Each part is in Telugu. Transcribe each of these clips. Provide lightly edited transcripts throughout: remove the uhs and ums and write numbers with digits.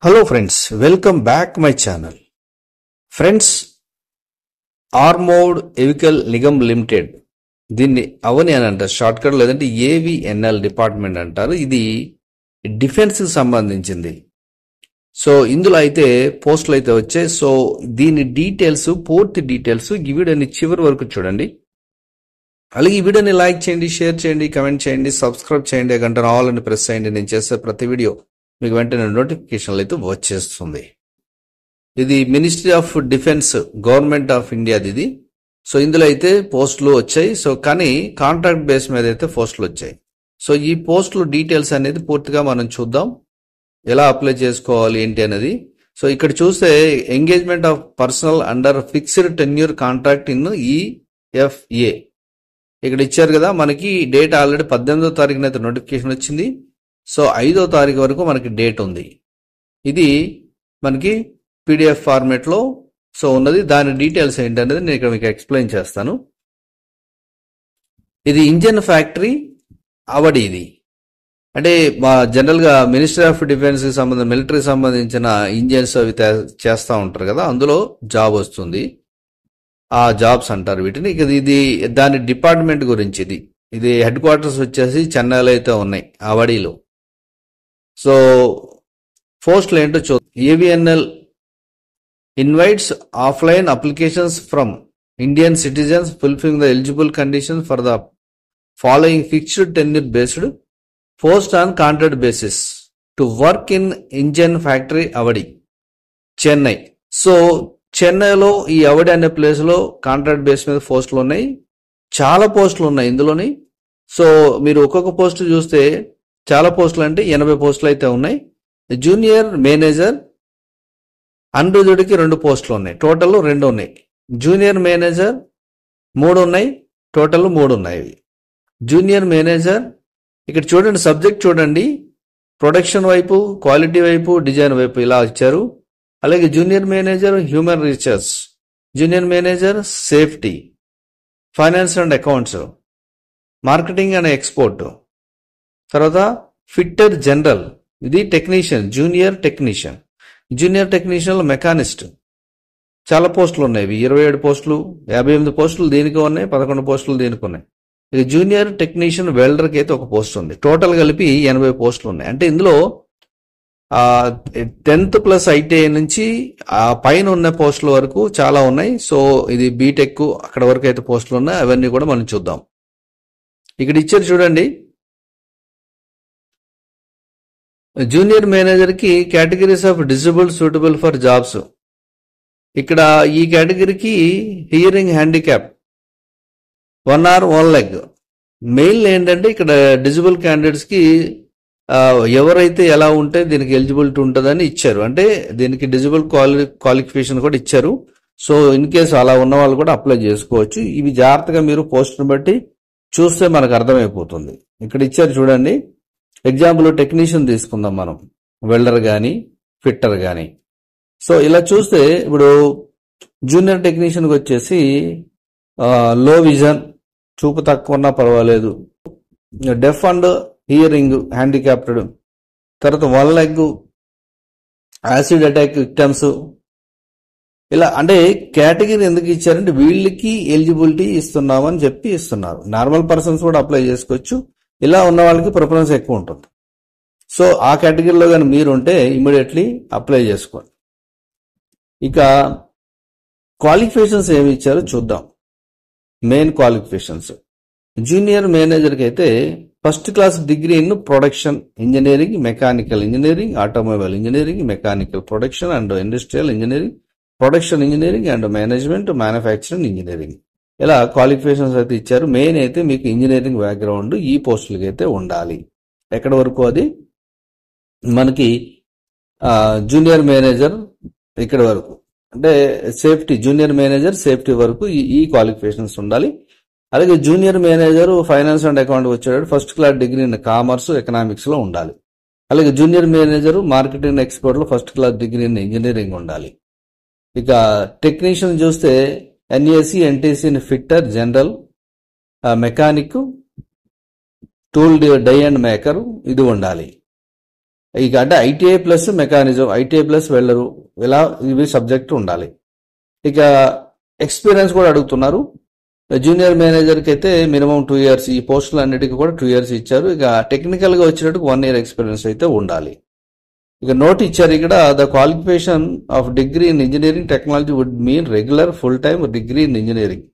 Hello friends, welcome back my channel. Friends, Armored Vehicle Nigam Limited దీన్ని అవని అని అంటారు షార్ట్ కట్, లేదంటే ఏవిఎన్ఎల్ డిపార్ట్మెంట్ అంటారు. ఇది డిఫెన్స్ కి సంబంధించింది. సో ఇందులో అయితే పోస్టులు అయితే వచ్చాయి. సో దీని డీటెయిల్స్, పూర్తి డీటెయిల్స్ ఈ వీడియోని చివరి వరకు చూడండి. అలాగే ఈ వీడియోని లైక్ చేయండి, షేర్ చేయండి, కమెంట్ చేయండి, సబ్స్క్రైబ్ చేయండి, గంట ఆల్ అని ప్రెస్ చేయండి. నేను చేసే ప్రతి వీడియో మీకు వెంటనే నోటిఫికేషన్లు అయితే వచ్చేస్తుంది. ఇది ministry of defence, government of ఇండియాది ఇది. సో ఇందులో అయితే పోస్టులు వచ్చాయి. సో కానీ కాంట్రాక్ట్ బేస్ మీద అయితే పోస్టులు వచ్చాయి. సో ఈ పోస్టులు డీటెయిల్స్ అనేది పూర్తిగా మనం చూద్దాం, ఎలా అప్లై చేసుకోవాలి ఏంటి అనేది. సో ఇక్కడ చూస్తే engagement of personnel under fixed tenure contract in EFA ఇక్కడ ఇచ్చారు కదా. మనకి డేట్ ఆల్రెడీ 18వ తారీఖున అయితే నోటిఫికేషన్ వచ్చింది. సో 5వ తారీఖు వరకు మనకి డేట్ ఉంది. ఇది మనకి పీడిఎఫ్ ఫార్మేట్ లో సో ఉన్నది. దాని డీటెయిల్స్ ఏంటనేది నేను ఇక్కడ మీకు ఎక్స్ప్లెయిన్ చేస్తాను. ఇది ఇంజన్ ఫ్యాక్టరీ అవడి. ఇది అంటే మా జనరల్ గా మినిస్ట్రీ ఆఫ్ డిఫెన్స్ కి సంబంధించిన, మిలిటరీ సంబంధించిన ఇంజన్స్ అవి చేస్తూ ఉంటారు కదా, అందులో జాబ్ వస్తుంది. ఆ జాబ్స్ అంటారు వీటిని. ఇది దాని డిపార్ట్మెంట్ గురించి. ఇది హెడ్ క్వార్టర్స్ వచ్చేసి చెన్నైలో అయితే ఉన్నాయి, అవడిలో. సో పోస్టులు ఏంటో చూద్దాం. AVNL invites offline applications from Indian citizens fulfilling the eligible conditions for the following fixed tenure based post on contract basis to work in engine factory Avadi, Chennai. So చెన్నైలో ఈ అవడి అనే ప్లేస్ లో కాంట్రాక్ట్ బేస్ మీద పోస్టులు ఉన్నాయి. చాలా పోస్టులు ఉన్నాయి ఇందులోని. సో మీరు ఒక్కొక్క పోస్ట్ చూస్తే చాలా పోస్టులు అంటే 80 పోస్టులు అయితే ఉన్నాయి. జూనియర్ మేనేజర్ అన్రిజర్వ్డ్కి 2 పోస్టులు ఉన్నాయి, టోటల్ 2 ఉన్నాయి. జూనియర్ మేనేజర్ 3 ఉన్నాయి, టోటల్ 3 ఉన్నాయి. జూనియర్ మేనేజర్ ఇక్కడ చూడండి, సబ్జెక్ట్ చూడండి, ప్రొడక్షన్ వైపు, క్వాలిటీ వైపు, డిజైన్ వైపు ఇలా ఇచ్చారు. అలాగే junior manager human resource, junior manager safety, finance and accounts, marketing and export, తర్వాత ఫిట్టర్ జనరల్, ఇది technician, junior technician, junior technician machinist. చాలా పోస్టులు ఉన్నాయి. 27 పోస్టులు, 58 పోస్టులు దీనికి ఉన్నాయి, 11 పోస్టులు దీనికి ఉన్నాయి. ఇక జూనియర్ టెక్నీషియన్ వెల్డర్కి అయితే 1 పోస్ట్ ఉంది. టోటల్ కలిపి 80 పోస్టులు ఉన్నాయి. అంటే ఇందులో 10th ప్లస్ ఐటీఐ నుంచి ఆ పైన ఉన్న పోస్టుల వరకు చాలా ఉన్నాయి. సో ఇది బీటెక్ అక్కడ వరకు అయితే పోస్టులు ఉన్నాయి. అవన్నీ కూడా మనం చూద్దాం. ఇక్కడ ఇచ్చారు చూడండి, జూనియర్ మేనేజర్ కి categories of disable suitable for jobs. ఇక్కడ ఈ కేటగిరీకి hearing handicap, 1 arm 1 leg. Main ఏంటంటే ఇక్కడ డిజబుల్ క్యాండిడేట్స్ కి ఎవరైతే ఎలా ఉంటే దీనికి ఎలిజిబిలిటీ ఉంటుందని ఇచ్చారు. అంటే దీనికి డిజబుల్ క్వాలిఫికేషన్ కూడా ఇచ్చారు. సో ఇన్ కేసు అలా ఉన్న వాళ్ళు కూడా అప్లై చేసుకోవచ్చు. ఇవి జాగ్రత్తగా మీరు పోస్టును బట్టి చూస్తే మనకు అర్థమైపోతుంది. ఇక్కడ ఇచ్చారు చూడండి. ఎగ్జాంపుల్ టెక్నీషియన్ తీసుకుందాం మనం, వెల్డర్ కానీ ఫిట్టర్ కానీ. సో ఇలా చూస్తే ఇప్పుడు జూనియర్ టెక్నీషియన్కి వచ్చేసి లో విజన్, చూపు తక్కువ ఉన్నా పర్వాలేదు, డెఫ్ అండ్ హియరింగ్ హ్యాండిక్యాప్టెడ్, తర్వాత 1 leg, యాసిడ్ అటాక్ విక్టమ్స్. ఇలా అంటే కేటగిరీ ఎందుకు ఇచ్చారంటే వీళ్ళకి ఎలిజిబిలిటీ ఇస్తున్నామని చెప్పి ఇస్తున్నారు. నార్మల్ పర్సన్స్ కూడా అప్లై చేసుకోవచ్చు. ఇలా ఉన్న వాళ్ళకి ప్రిఫరెన్స్ ఎక్కువ ఉంటుంది. సో ఆ కేటగిరీలో కానీ మీరు ఉంటే ఇమీడియట్లీ అప్లై చేసుకోండి. ఇక క్వాలిఫికేషన్స్ ఏమి ఇచ్చారో చూద్దాం. మెయిన్ క్వాలిఫికేషన్స్, జూనియర్ మేనేజర్కి అయితే first class degree in production engineering, mechanical engineering, automobile engineering, mechanical production and industrial engineering, production engineering and management, manufacturing engineering. ఇలా క్వాలిఫికేషన్స్ అయితే ఇచ్చారు. మెయిన్ అయితే మీకు ఇంజనీరింగ్ బ్యాక్గ్రౌండ్ ఈ పోస్టులకి అయితే ఉండాలి. ఎక్కడ వరకు అది మనకి జూనియర్ మేనేజర్ ఇక్కడ వరకు, అంటే సేఫ్టీ, జూనియర్ మేనేజర్ సేఫ్టీ వరకు ఈ క్వాలిఫికేషన్స్ ఉండాలి. అలాగే junior manager finance and account వచ్చేటప్పుడు first class degree in commerce, economics లో ఉండాలి. అలాగే జూనియర్ మేనేజర్ మార్కెటింగ్ ఎక్స్పోర్ట్ లో first class degree in engineering ఉండాలి. ఇక టెక్నీషియన్ చూస్తే NAC, NTC in fitter general, mechanic, tool die and maker ఇది ఉండాలి. ఇక అంటే ITI plus mechanism, ITI plus వెళ్ళరు, ఇలా ఇవి సబ్జెక్ట్ ఉండాలి. ఇక ఎక్స్పీరియన్స్ కూడా అడుగుతున్నారు. జూనియర్ మేనేజర్కి అయితే మినిమం 2 years, ఈ పోస్టులు అన్నిటికీ కూడా 2 years ఇచ్చారు. ఇక టెక్నికల్గా వచ్చేటట్టు 1 year ఎక్స్పీరియన్స్ అయితే ఉండాలి. ఇక నోట్ ఇచ్చారు ఇక్కడ, the qualification of degree in engineering technology would mean regular full time degree in engineering.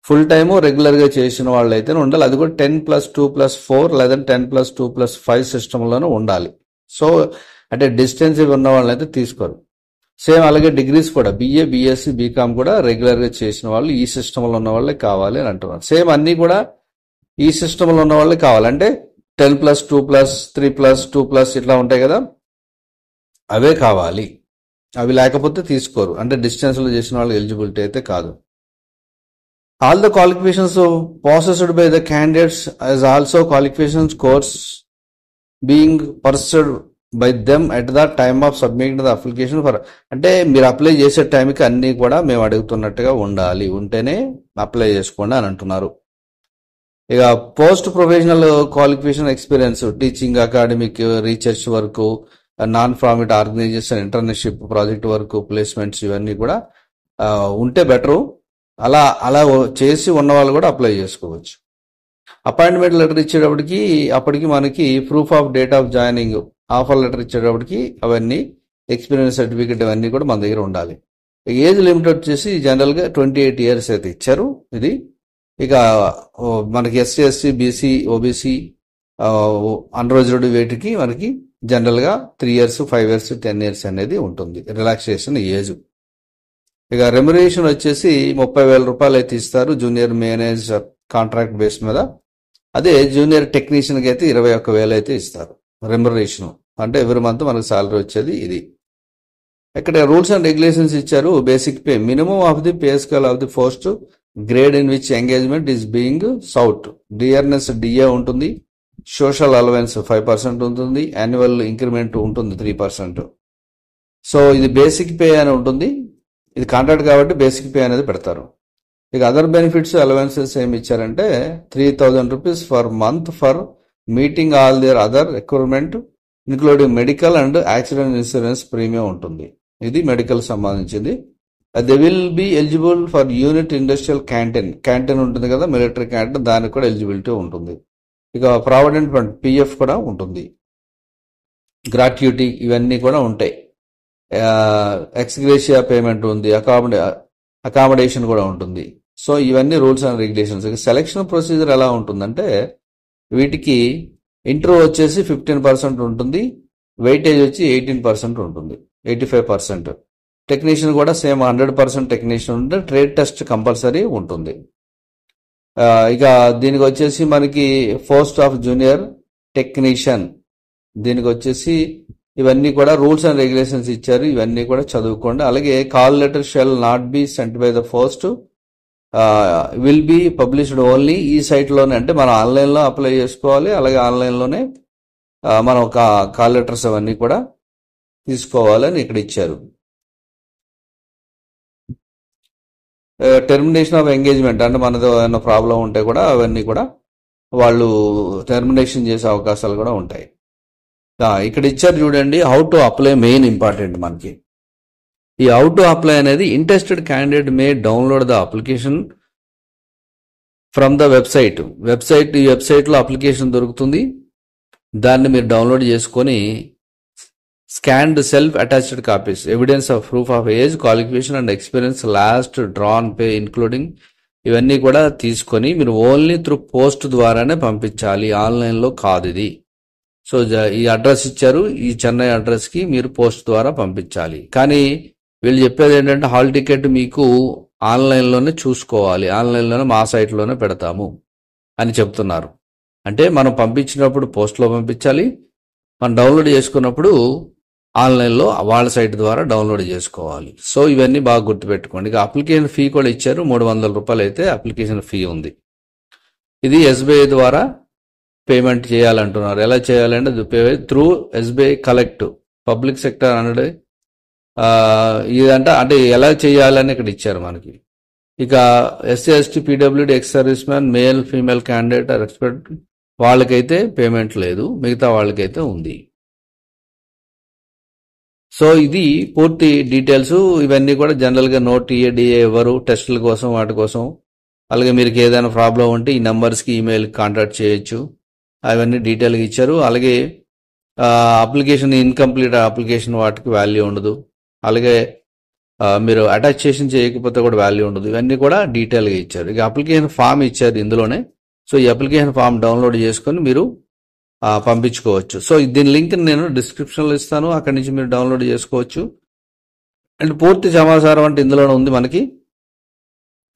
Full time రెగ్యులర్గా చేసిన వాళ్ళు అయితే ఉండాలి. అది కూడా 10+2+4 లేదా 10+2+5 సిస్టంలోనే ఉండాలి. సో అంటే డిస్టెన్సివ్ ఉన్న వాళ్ళని అయితే తీసుకోరు. సేమ్ అలాగే డిగ్రీస్ కూడా BA, BSc, బీకామ్ కూడా రెగ్యులర్గా చేసిన వాళ్ళు ఈ సిస్టంలో ఉన్న వాళ్ళే కావాలి అని అంటున్నారు. సేమ్ అన్నీ కూడా ఈ సిస్టంలో ఉన్న వాళ్ళే కావాలి. అంటే 10+2+3+2+ ఇట్లా ఉంటాయి కదా, అవే కావాలి. అవి లేకపోతే తీసుకోరు. అంటే డిస్టెన్స్లో చేసిన వాళ్ళు ఎలిజిబిలిటీ అయితే కాదు. All the qualifications possessed by the candidates as also qualifications course being pursued by them at the time of submitting the application for, అంటే మీరు అప్లై చేసే టైంకి అన్నీ కూడా మేము అడుగుతున్నట్టుగా ఉండాలి, ఉంటేనే అప్లై చేసుకోండి అని అంటున్నారు. ఇక post professional qualification experience, teaching, academic, research work, non profit organization, internship, project work, placements ఇవన్నీ కూడా ఉంటే బెటరు. అలా అలా చేసి ఉన్న వాళ్ళు కూడా అప్లై చేసుకోవచ్చు. అపాయింట్మెంట్ లెటర్ ఇచ్చేటప్పటికి అప్పటికి మనకి proof of date of joining, offer letter ఇచ్చేటప్పటికి అవన్నీ ఎక్స్పీరియన్స్ సర్టిఫికేట్ అవన్నీ కూడా మన దగ్గర ఉండాలి. ఏజ్ లిమిట్ వచ్చేసి జనరల్గా 28 years అయితే ఇచ్చారు. ఇది ఇక మనకి SC, SC, BC, OBC, unreserved వీటికి మనకి జనరల్గా 3 years, 5 years, 10 years అనేది ఉంటుంది రిలాక్సేషన్ ఏజ్. ఇక రెమ్యునరేషన్ వచ్చేసి 30,000 రూపాయలు అయితే ఇస్తారు జూనియర్ మేనేజర్ కాంట్రాక్ట్ బేస్ మీద. అదే జూనియర్ టెక్నీషియన్కి అయితే 21,000 అయితే ఇస్తారు రెమ్యునరేషన్. అంటే ఎవ్రీ మంత్ మనకు సాలరీ వచ్చేది ఇది. ఇక్కడ రూల్స్ అండ్ రెగ్యులేషన్స్ ఇచ్చారు. Basic pay, minimum of the pay scale of the post, grade in which engagement is being సౌట్, dearness DA ఉంటుంది, సోషల్ అలవెన్స్ 5% ఉంటుంది, యాన్యువల్ ఇంక్రిమెంట్ ఉంటుంది 3%. సో ఇది బేసిక్ పే అని ఉంటుంది. ఇది కాంట్రాక్ట్ కాబట్టి బేసిక్ పే అనేది పెడతారు. ఇక అదర్ బెనిఫిట్స్, అలవెన్సెస్ ఏమి ఇచ్చారంటే 3,000 rupees for month for meeting all there other requirement including medical and accident insurance premium ఉంటుంది. ఇది మెడికల్ సంబంధించింది. They will be eligible for unit industrial canteen ఉంటుంది కదా, మిలిటరీ క్యాంటీన్, దానికి కూడా ఎలిజిబిలిటీ ఉంటుంది. ఇక ప్రావిడెంట్ ఫండ్, PF కూడా ఉంటుంది, గ్రాట్యుటీ ఇవన్నీ కూడా ఉంటాయి. ఎక్స్గ్రేషియా పేమెంట్ ఉంది, అకామిడేషన్ కూడా ఉంటుంది. సో ఇవన్నీ rules and regulations. Selection procedure ఎలా ఉంటుందంటే వీటికి ఇంటర్వ్యూ వచ్చేసి 15% ఉంటుంది, వెయిటేజ్ వచ్చి 18% ఉంటుంది, 85%. టెక్నీషియన్ కూడా సేమ్ 100% టెక్నీషియన్ ఉంటే ట్రేడ్ టెస్ట్ కంపల్సరీ ఉంటుంది. ఇక దీనికి వచ్చేసి మనకి పోస్ట్ ఆఫ్ జూనియర్ టెక్నీషియన్, దీనికి వచ్చేసి ఇవన్నీ కూడా రూల్స్ అండ్ రెగ్యులేషన్స్ ఇచ్చారు. ఇవన్నీ కూడా చదువుకోండి. అలాగే call letter shall not be sent by the post, will be published only ఈ సైట్లోనే. అంటే మనం ఆన్లైన్లో అప్లై చేసుకోవాలి. అలాగే ఆన్లైన్లోనే మనం కాల్ లెటర్స్ అవన్నీ కూడా తీసుకోవాలని ఇక్కడ ఇచ్చారు. టెర్మినేషన్ ఆఫ్ ఎంగేజ్మెంట్, అంటే మనతో ఏమైనా ప్రాబ్లం ఉంటే కూడా అవన్నీ కూడా వాళ్ళు టెర్మినేషన్ చేసే అవకాశాలు కూడా ఉంటాయి. ఇక్కడ ఇచ్చారు చూడండి, how to apply main important మనకి. ఈ హౌ టు అప్లై అనేది interested candidate May download the application from the website. ఈ వెబ్సైట్లో అప్లికేషన్ దొరుకుతుంది, దాన్ని మీరు డౌన్లోడ్ చేసుకొని scanned self attached copies, evidence of proof of age, qualification and experience, last drawn pay including ఇవన్నీ కూడా తీసుకొని మీరు ఓన్లీ త్రూ పోస్ట్ ద్వారానే పంపించాలి, ఆన్లైన్లో కాదు ఇది. సో ఈ అడ్రస్ ఇచ్చారు, ఈ చెన్నై అడ్రస్కి మీరు పోస్ట్ ద్వారా పంపించాలి. కానీ వీళ్ళు చెప్పేది ఏంటంటే హాల్ టికెట్ మీకు ఆన్లైన్లోనే చూసుకోవాలి, ఆన్లైన్లోనే మా సైట్లోనే పెడతాము అని చెప్తున్నారు. అంటే మనం పంపించినప్పుడు పోస్ట్లో పంపించాలి, మనం డౌన్లోడ్ చేసుకున్నప్పుడు ఆన్లైన్లో వాళ్ళ సైట్ ద్వారా డౌన్లోడ్ చేసుకోవాలి. సో ఇవన్నీ బాగా గుర్తుపెట్టుకోండి. ఇక అప్లికేషన్ ఫీ కూడా ఇచ్చారు, 300 రూపాయలు అయితే అప్లికేషన్ ఫీ ఉంది. ఇది SBI ద్వారా పేమెంట్ చేయాలంటున్నారు. ఎలా చేయాలంటే through SBI collect public sector అనేది ఇదంటే అంటే ఎలా చేయాలని ఇక్కడ ఇచ్చారు మనకి. ఇక SC, ST, PWD, ex service man, male female candidate expert వాళ్ళకైతే పేమెంట్ లేదు, మిగతా వాళ్ళకైతే ఉంది. సో ఇది పూర్తి డీటెయిల్స్. ఇవన్నీ కూడా జనరల్ గా నో టీఏడిఏ ఎవరు, టెస్టుల కోసం వాటి కోసం. అలాగే మీకు ఏదైనా ప్రాబ్లం ఉంటే ఈ నంబర్స్ కి ఈమెయిల్ కాంటాక్ట్ చేయొచ్చు. అవన్నీ డీటెయిల్ గా ఇచ్చారు. అలాగే అప్లికేషన్ ఇన్కంప్లీట్ అప్లికేషన్ వాటికి వాల్యూ ఉండదు. అలాగే మీరు అటాచ్చేషన్ చేయకపోతే కూడా వాల్యూ ఉండదు. ఇవన్నీ కూడా డీటెయిల్ గా ఇచ్చారు. ఇక అప్లికేషన్ ఫామ్ ఇచ్చారు ఇందులోనే. సో ఈ అప్లికేషన్ ఫామ్ డౌన్లోడ్ చేసుకొని మీరు పంపించుకోవచ్చు. సో దీని లింక్ నేను డిస్క్రిప్షన్ లో ఇస్తాను, అక్కడి నుంచి మీరు డౌన్లోడ్ చేసుకోవచ్చు. అండ్ పూర్తి సమాచారం అంటే ఇందులోనే ఉంది మనకి.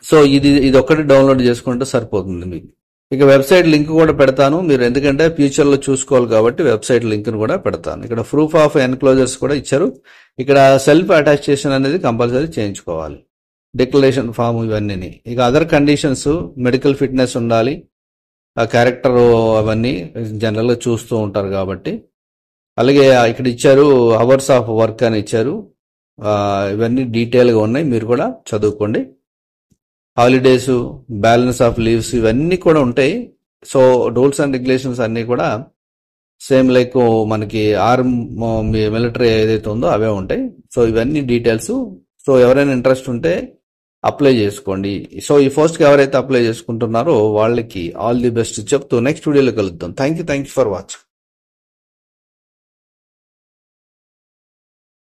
సో ఇది ఒక్కటి డౌన్లోడ్ చేసుకుంటే సరిపోతుంది మీకు. ఇక వెబ్సైట్ లింక్ కూడా పెడతాను మీరు, ఎందుకంటే ఫ్యూచర్ లో చూసుకోవాలి కాబట్టి వెబ్సైట్ లింక్ కూడా పెడతాను. ఇక్కడ ప్రూఫ్ ఆఫ్ ఎన్క్లోజర్స్ కూడా ఇచ్చారు. ఇక్కడ సెల్ఫ్ అటాచ్చేషన్ అనేది కంపల్సరీ చేయించుకోవాలి, డిక్లరేషన్ ఫామ్ ఇవన్నీ. ఇక అదర్ కండిషన్స్ మెడికల్ ఫిట్నెస్ ఉండాలి, ఆ క్యారెక్టర్ అవన్నీ జనరల్ గా చూస్తూ ఉంటారు కాబట్టి. అలాగే ఇక్కడ ఇచ్చారు అవర్స్ ఆఫ్ వర్క్ అని ఇచ్చారు. ఇవన్నీ డీటెయిల్ గా ఉన్నాయి, మీరు కూడా చదువుకోండి. హాలిడేస్, బ్యాలెన్స్ ఆఫ్ లీవ్స్ ఇవన్నీ కూడా ఉంటాయి. సో రూల్స్ అండ్ రెగ్యులేషన్స్ అన్ని కూడా సేమ్ లైక్ మనకి మిలిటరీ ఏదైతే ఉందో అవే ఉంటాయి. సో ఇవన్నీ డీటెయిల్స్. సో ఎవరైనా ఇంట్రెస్ట్ ఉంటే అప్లై చేసుకోండి. సో ఈ పోస్ట్ కి ఎవరైతే అప్లై చేసుకుంటున్నారో వాళ్ళకి ఆల్ ది బెస్ట్ చెప్తూ నెక్స్ట్ వీడియోలో కలుద్దాం. Thank you for watching.